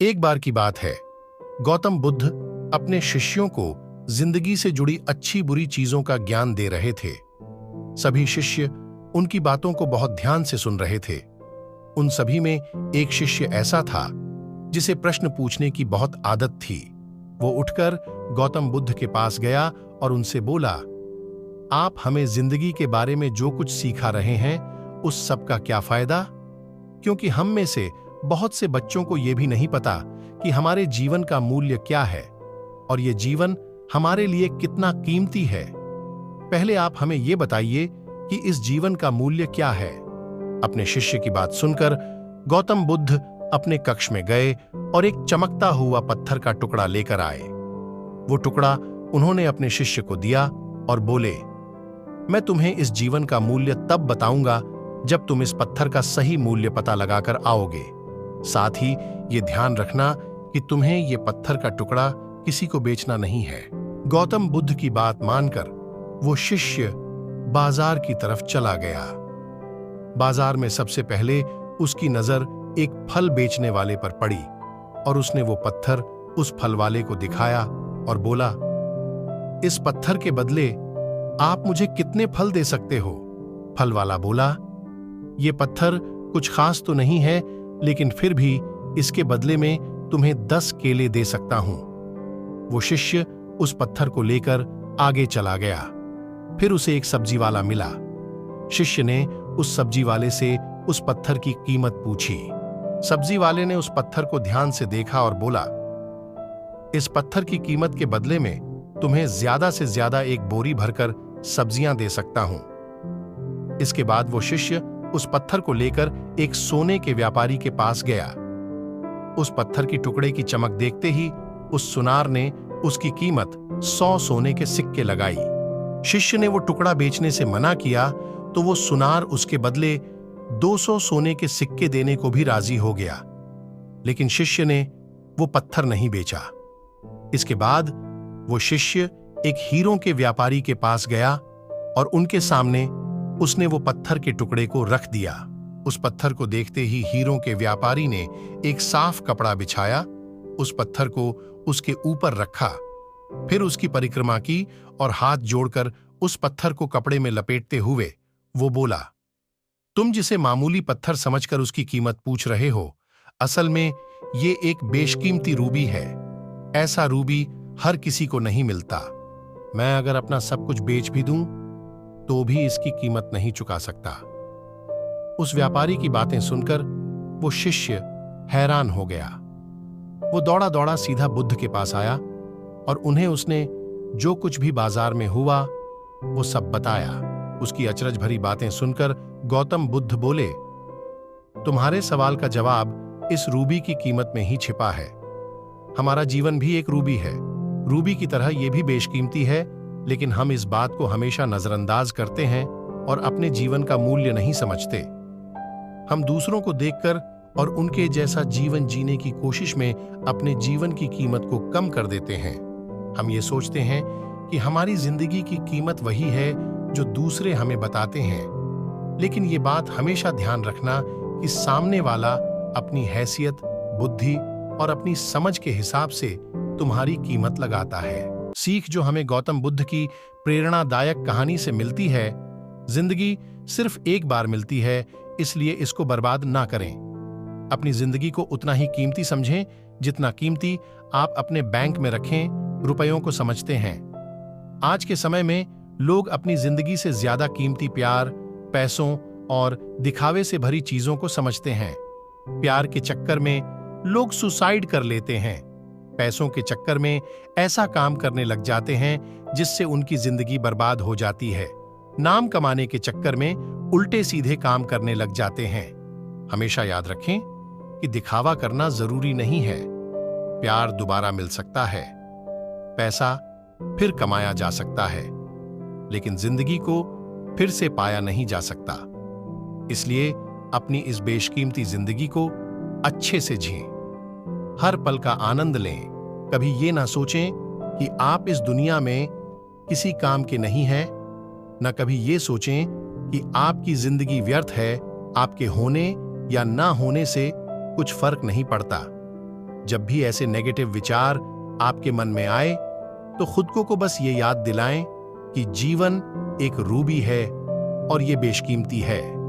एक बार की बात है, गौतम बुद्ध अपने शिष्यों को जिंदगी से जुड़ी अच्छी बुरी चीजों का ज्ञान दे रहे थे। सभी शिष्य उनकी बातों को बहुत ध्यान से सुन रहे थे। उन सभी में एक शिष्य ऐसा था जिसे प्रश्न पूछने की बहुत आदत थी। वो उठकर गौतम बुद्ध के पास गया और उनसे बोला, आप हमें जिंदगी के बारे में जो कुछ सिखा रहे हैं उस सब का क्या फायदा? क्योंकि हम में से बहुत से बच्चों को यह भी नहीं पता कि हमारे जीवन का मूल्य क्या है और ये जीवन हमारे लिए कितना कीमती है। पहले आप हमें यह बताइए कि इस जीवन का मूल्य क्या है। अपने शिष्य की बात सुनकर गौतम बुद्ध अपने कक्ष में गए और एक चमकता हुआ पत्थर का टुकड़ा लेकर आए। वो टुकड़ा उन्होंने अपने शिष्य को दिया और बोले, मैं तुम्हें इस जीवन का मूल्य तब बताऊंगा जब तुम इस पत्थर का सही मूल्य पता लगाकर आओगे। साथ ही ये ध्यान रखना कि तुम्हें ये पत्थर का टुकड़ा किसी को बेचना नहीं है। गौतम बुद्ध की बात मानकर वो शिष्य बाजार की तरफ चला गया। बाजार में सबसे पहले उसकी नजर एक फल बेचने वाले पर पड़ी और उसने वो पत्थर उस फल वाले को दिखाया और बोला, इस पत्थर के बदले आप मुझे कितने फल दे सकते हो? फल वाला बोला, ये पत्थर कुछ खास तो नहीं है, लेकिन फिर भी इसके बदले में तुम्हें 10 केले दे सकता हूं। वो शिष्य उस पत्थर को लेकर आगे चला गया। फिर उसे एक सब्जी वाला मिला। शिष्य ने उस सब्जी वाले से उस पत्थर की कीमत पूछी। सब्जी वाले ने उस पत्थर को ध्यान से देखा और बोला, इस पत्थर की कीमत के बदले में तुम्हें ज्यादा से ज्यादा एक बोरी भरकर सब्जियां दे सकता हूं। इसके बाद वो शिष्य उस पत्थर को लेकर एक सोने के व्यापारी के पास गया। उस पत्थर की टुकड़े की चमक देखते ही उस सुनार ने उसकी कीमत 100 सोने के सिक्के लगाई। शिष्य ने वो टुकड़ा बेचने से मना किया तो वो सुनार उसके बदले 200 सोने के सिक्के देने को भी राजी हो गया, लेकिन शिष्य ने वो पत्थर नहीं बेचा। इसके बाद वो शिष्य एक हीरों के व्यापारी के पास गया और उनके सामने उसने वो पत्थर के टुकड़े को रख दिया। उस पत्थर को देखते ही हीरों के व्यापारी ने एक साफ कपड़ा बिछाया, उस पत्थर को उसके ऊपर रखा, फिर उसकी परिक्रमा की और हाथ जोड़कर उस पत्थर को कपड़े में लपेटते हुए वो बोला, तुम जिसे मामूली पत्थर समझकर उसकी कीमत पूछ रहे हो, असल में ये एक बेशकीमती रूबी है। ऐसा रूबी हर किसी को नहीं मिलता। मैं अगर अपना सब कुछ बेच भी दूं तो भी इसकी कीमत नहीं चुका सकता। उस व्यापारी की बातें सुनकर वो शिष्य हैरान हो गया। वो दौड़ा दौड़ा सीधा बुद्ध के पास आया और उन्हें उसने जो कुछ भी बाजार में हुआ वो सब बताया। उसकी अचरज भरी बातें सुनकर गौतम बुद्ध बोले, तुम्हारे सवाल का जवाब इस रूबी की कीमत में ही छिपा है। हमारा जीवन भी एक रूबी है। रूबी की तरह यह भी बेशकीमती है, लेकिन हम इस बात को हमेशा नजरअंदाज करते हैं और अपने जीवन का मूल्य नहीं समझते। हम दूसरों को देखकर और उनके जैसा जीवन जीने की कोशिश में अपने जीवन की कीमत को कम कर देते हैं। हम ये सोचते हैं कि हमारी जिंदगी की कीमत वही है जो दूसरे हमें बताते हैं, लेकिन ये बात हमेशा ध्यान रखना कि सामने वाला अपनी हैसियत, बुद्धि और अपनी समझ के हिसाब से तुम्हारी कीमत लगाता है। सीख जो हमें गौतम बुद्ध की प्रेरणादायक कहानी से मिलती है, जिंदगी सिर्फ एक बार मिलती है, इसलिए इसको बर्बाद ना करें। अपनी जिंदगी को उतना ही कीमती समझें जितना कीमती आप अपने बैंक में रखें रुपयों को समझते हैं। आज के समय में लोग अपनी जिंदगी से ज्यादा कीमती प्यार, पैसों और दिखावे से भरी चीजों को समझते हैं। प्यार के चक्कर में लोग सुसाइड कर लेते हैं। पैसों के चक्कर में ऐसा काम करने लग जाते हैं जिससे उनकी जिंदगी बर्बाद हो जाती है। नाम कमाने के चक्कर में उल्टे सीधे काम करने लग जाते हैं। हमेशा याद रखें कि दिखावा करना जरूरी नहीं है। प्यार दोबारा मिल सकता है, पैसा फिर कमाया जा सकता है, लेकिन जिंदगी को फिर से पाया नहीं जा सकता। इसलिए अपनी इस बेशकीमती जिंदगी को अच्छे से जिएं। हर पल का आनंद लें। कभी ये ना सोचें कि आप इस दुनिया में किसी काम के नहीं हैं, न कभी ये सोचें कि आपकी जिंदगी व्यर्थ है। आपके होने या ना होने से कुछ फर्क नहीं पड़ता। जब भी ऐसे नेगेटिव विचार आपके मन में आए तो खुद को बस ये याद दिलाएं कि जीवन एक रूबी है और ये बेशकीमती है।